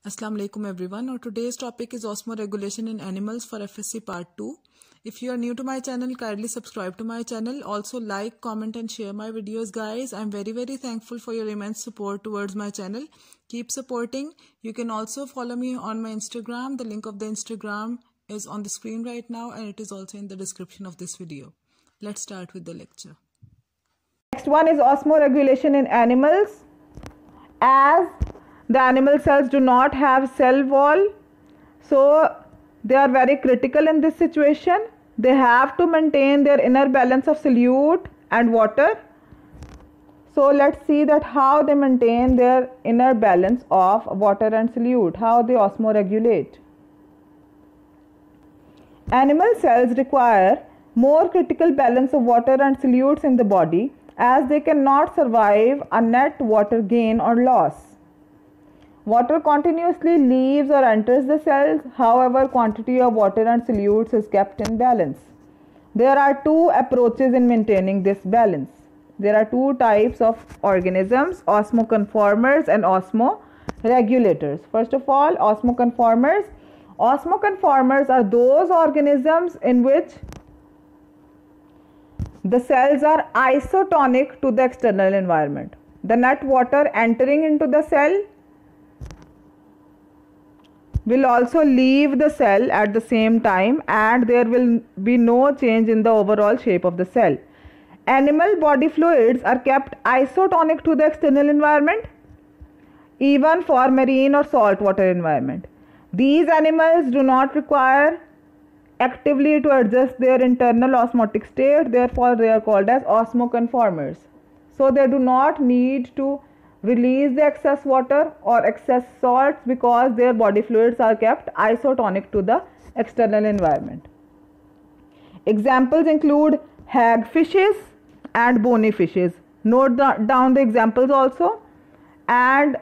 Assalamu alaikum everyone. Our today's topic is osmoregulation in animals for FSC part 2. If you are new to my channel, kindly subscribe to my channel. Also like, comment and share my videos guys. I'm very thankful for your immense support towards my channel. Keep supporting. You can also follow me on my Instagram. The link of the Instagram is on the screen right now and it is also in the description of this video. Let's start with the lecture. Next one is osmoregulation in animals. As the animal cells do not have cell wall, so they are very critical in this situation. They have to maintain their inner balance of solute and water. So let's see that how they maintain their inner balance of water and solute, how they osmoregulate. Animal cells require more critical balance of water and solutes in the body, as they cannot survive a net water gain or loss. Water continuously leaves or enters the cells, however, quantity of water and solutes is kept in balance. There are two approaches in maintaining this balance. There are two types of organisms, osmoconformers and osmoregulators. First of all, osmoconformers. Osmoconformers are those organisms in which the cells are isotonic to the external environment. The net water entering into the cell will also leave the cell at the same time, and there will be no change in the overall shape of the cell. Animal body fluids are kept isotonic to the external environment, even for marine or saltwater environment. These animals do not require actively to adjust their internal osmotic state, therefore they are called as osmoconformers. So they do not need to release the excess water or excess salts because their body fluids are kept isotonic to the external environment. Examples include hagfishes and bony fishes. Note down the examples also. And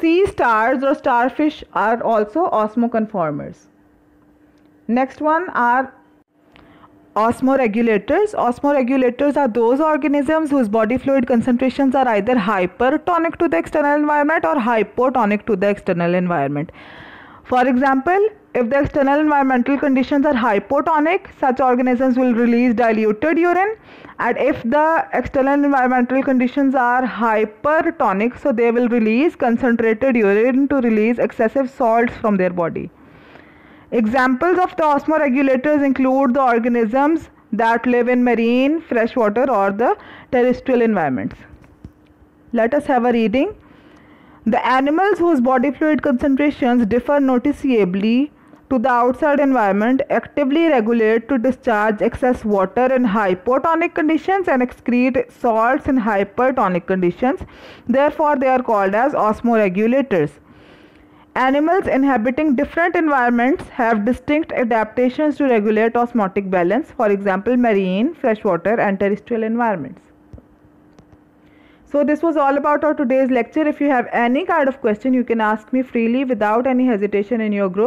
sea stars or starfish are also osmoconformers. Next one are osmoregulators. Osmoregulators are those organisms whose body fluid concentrations are either hypertonic to the external environment or hypotonic to the external environment. For example, if the external environmental conditions are hypotonic, such organisms will release diluted urine, and if the external environmental conditions are hypertonic, so they will release concentrated urine to release excessive salts from their body. Examples of the osmoregulators include the organisms that live in marine, freshwater or the terrestrial environments. Let us have a reading. The animals whose body fluid concentrations differ noticeably to the outside environment actively regulate to discharge excess water in hypotonic conditions and excrete salts in hypertonic conditions. Therefore, they are called as osmoregulators. Animals inhabiting different environments have distinct adaptations to regulate osmotic balance, for example, marine, freshwater and terrestrial environments. So this was all about our today's lecture. If you have any kind of question, you can ask me freely without any hesitation in your group.